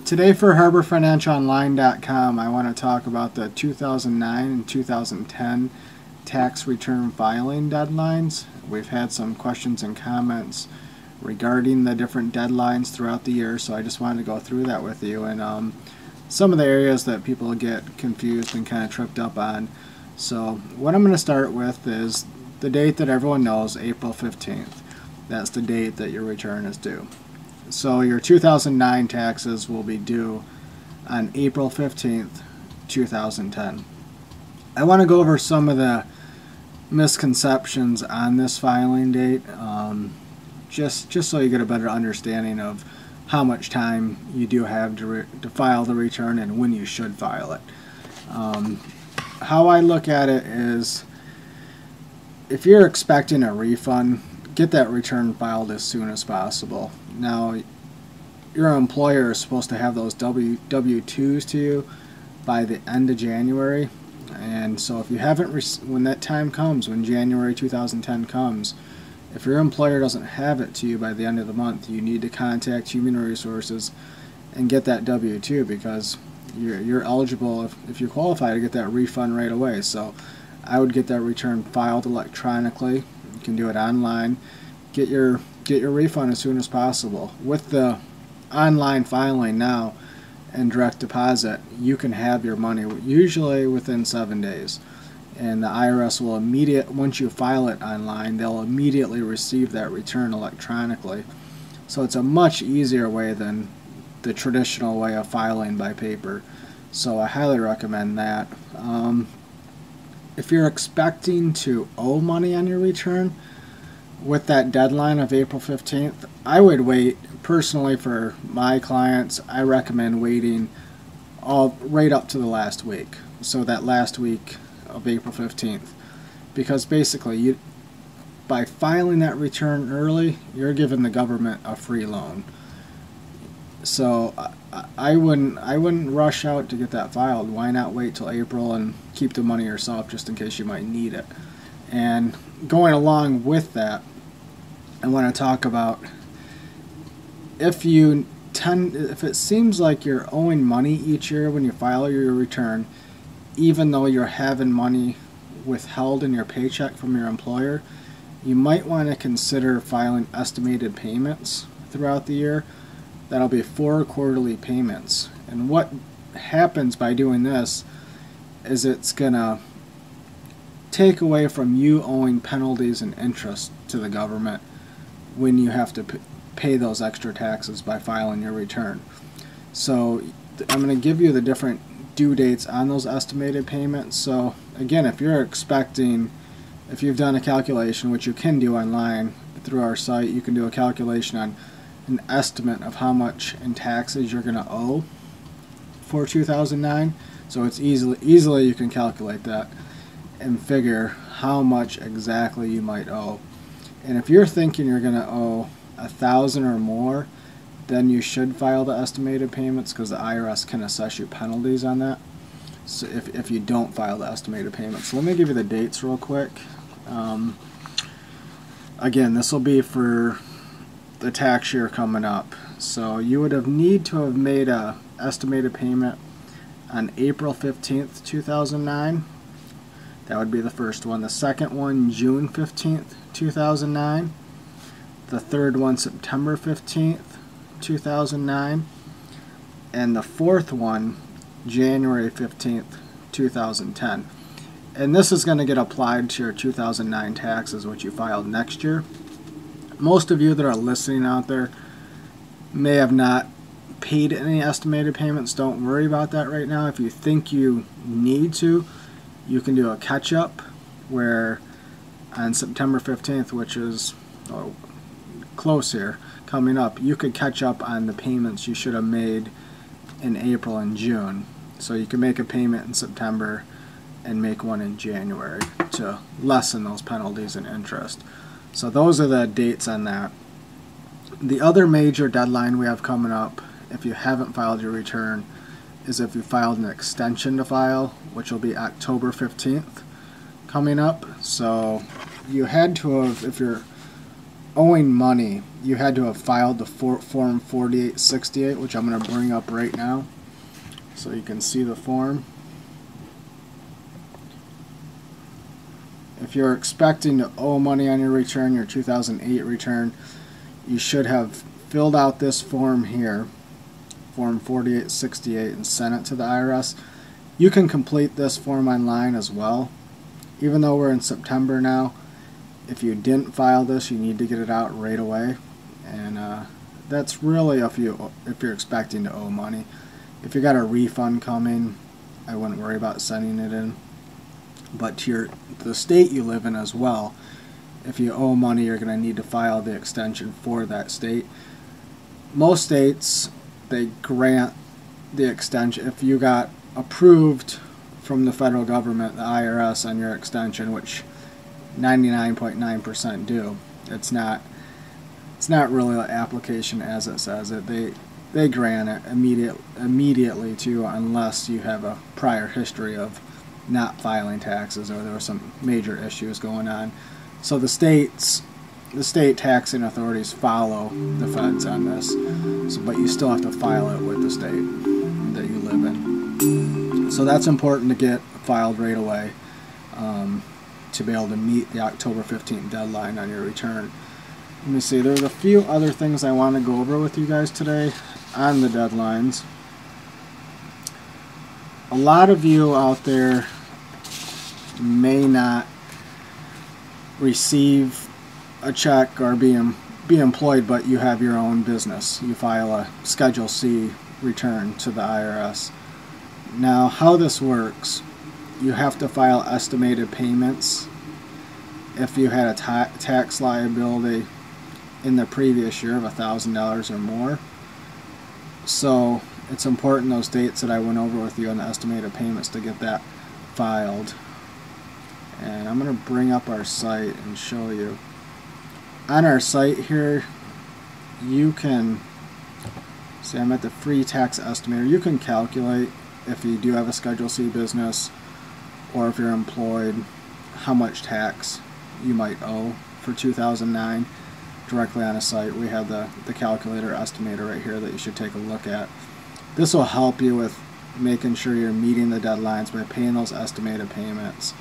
Today for HarborFinancialOnline.com, I want to talk about the 2009 and 2010 tax return filing deadlines. We've had some questions and comments regarding the different deadlines throughout the year, so I just wanted to go through that with you and some of the areas that people get confused and kind of tripped up on. So what I'm going to start with is the date that everyone knows, April 15th. That's the date that your return is due. So your 2009 taxes will be due on April 15th, 2010. I want to go over some of the misconceptions on this filing date, just so you get a better understanding of how much time you do have to file the return and when you should file it. How I look at it is, if you're expecting a refund, get that return filed as soon as possible. Now, your employer is supposed to have those W-2s to you by the end of January, and so if you haven't, when that time comes, when January 2010 comes, if your employer doesn't have it to you by the end of the month, you need to contact Human Resources and get that W-2, because you're eligible, if you're qualified, to get that refund right away. So I would get that return filed electronically. You can do it online. Get your refund as soon as possible. With the online filing now and direct deposit, you can have your money usually within 7 days, and the IRS will once you file it online, they'll immediately receive that return electronically. So it's a much easier way than the traditional way of filing by paper. So I highly recommend that. If you're expecting to owe money on your return, with that deadline of April 15th, I would wait. Personally, for my clients, I recommend waiting right up to the last week. So that last week of April 15th. Because basically, by filing that return early, you're giving the government a free loan. So I wouldn't rush out to get that filed. Why not wait till April and keep the money yourself just in case you might need it? And going along with that, I want to talk about if it seems like you're owing money each year when you file your return, even though you're having money withheld in your paycheck from your employer, you might want to consider filing estimated payments throughout the year. That'll be 4 quarterly payments. And what happens by doing this is it's gonna take away from you owing penalties and interest to the government when you have to pay those extra taxes by filing your return. So I'm going to give you the different due dates on those estimated payments. So again, if you've done a calculation, which you can do online through our site, you can do a calculation on an estimate of how much in taxes you're going to owe for 2009. So it's easily you can calculate that and figure how much exactly you might owe. And if you're thinking you're going to owe $1,000 or more, then you should file the estimated payments, because the IRS can assess you penalties on that. So if you don't file the estimated payments. So let me give you the dates real quick. Again, this will be for the tax year coming up. So you would need to have made a estimated payment on April 15th, 2009. That would be the first one. The second one, June 15th, 2009. The third one, September 15th, 2009. And the fourth one, January 15th, 2010. And this is going to get applied to your 2009 taxes, which you filed next year. Most of you that are listening out there may have not paid any estimated payments. Don't worry about that right now. If you think you need to, you can do a catch-up where on September 15th, which is close here, coming up, you could catch up on the payments you should have made in April and June. So you can make a payment in September and make one in January to lessen those penalties and interest. So those are the dates on that. The other major deadline we have coming up, if you haven't filed your return, is if you filed an extension to file, which will be October 15th coming up. So you had to have, if you're owing money, you had to have filed the Form 4868, which I'm going to bring up right now so you can see the form. If you're expecting to owe money on your return, your 2008 return, you should have filled out this form here, Form 4868, and sent it to the IRS. You can complete this form online as well. Even though we're in September now, if you didn't file this, you need to get it out right away. And that's really if you're expecting to owe money. If you got a refund coming, I wouldn't worry about sending it in. But to the state you live in as well, if you owe money, you're going to need to file the extension for that state. Most states, they grant the extension. If you got approved from the federal government, the IRS, on your extension, which 99.9% do, it's not really an application as it says it. They grant it immediately to you, unless you have a prior history of not filing taxes or there were some major issues going on. So the state taxing authorities follow the feds on this, but you still have to file it with the state that you live in. So that's important to get filed right away to be able to meet the October 15th deadline on your return. Let me see, there's a few other things I want to go over with you guys today on the deadlines. A lot of you out there may not receive a check or be employed, but you have your own business. You file a Schedule C return to the IRS. Now, how this works, you have to file estimated payments if you had a tax liability in the previous year of $1,000 or more. So it's important, those dates that I went over with you on the estimated payments, to get that filed. And I'm going to bring up our site and show you. On our site here, you can see, I'm at the free tax estimator. You can calculate, if you do have a Schedule C business or if you're employed, how much tax you might owe for 2009 directly on a site. We have the calculator estimator right here that you should take a look at. This will help you with making sure you're meeting the deadlines by paying those estimated payments,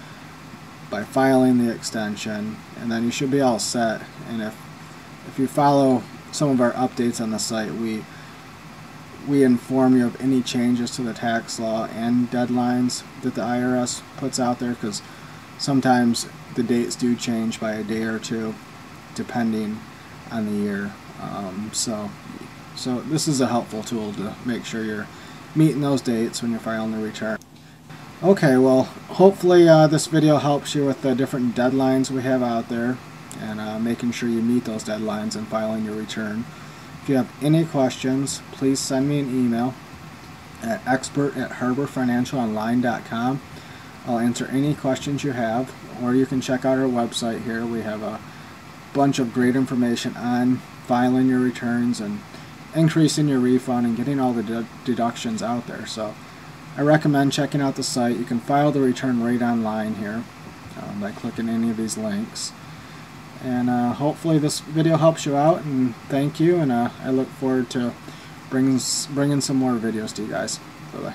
by filing the extension, and then you should be all set. And if you follow some of our updates on the site, we inform you of any changes to the tax law and deadlines that the IRS puts out there, because sometimes the dates do change by a day or two depending on the year. So this is a helpful tool to make sure you're meeting those dates when you're filing the return. Okay, well, hopefully this video helps you with the different deadlines we have out there, and making sure you meet those deadlines and filing your return. If you have any questions, please send me an email at expert@harborfinancialonline.com. I'll answer any questions you have, or you can check out our website here. We have a bunch of great information on filing your returns and increasing your refund and getting all the deductions out there. So I recommend checking out the site. You can file the return right online here by clicking any of these links. And hopefully this video helps you out, and thank you, and I look forward to bringing some more videos to you guys. Bye-bye.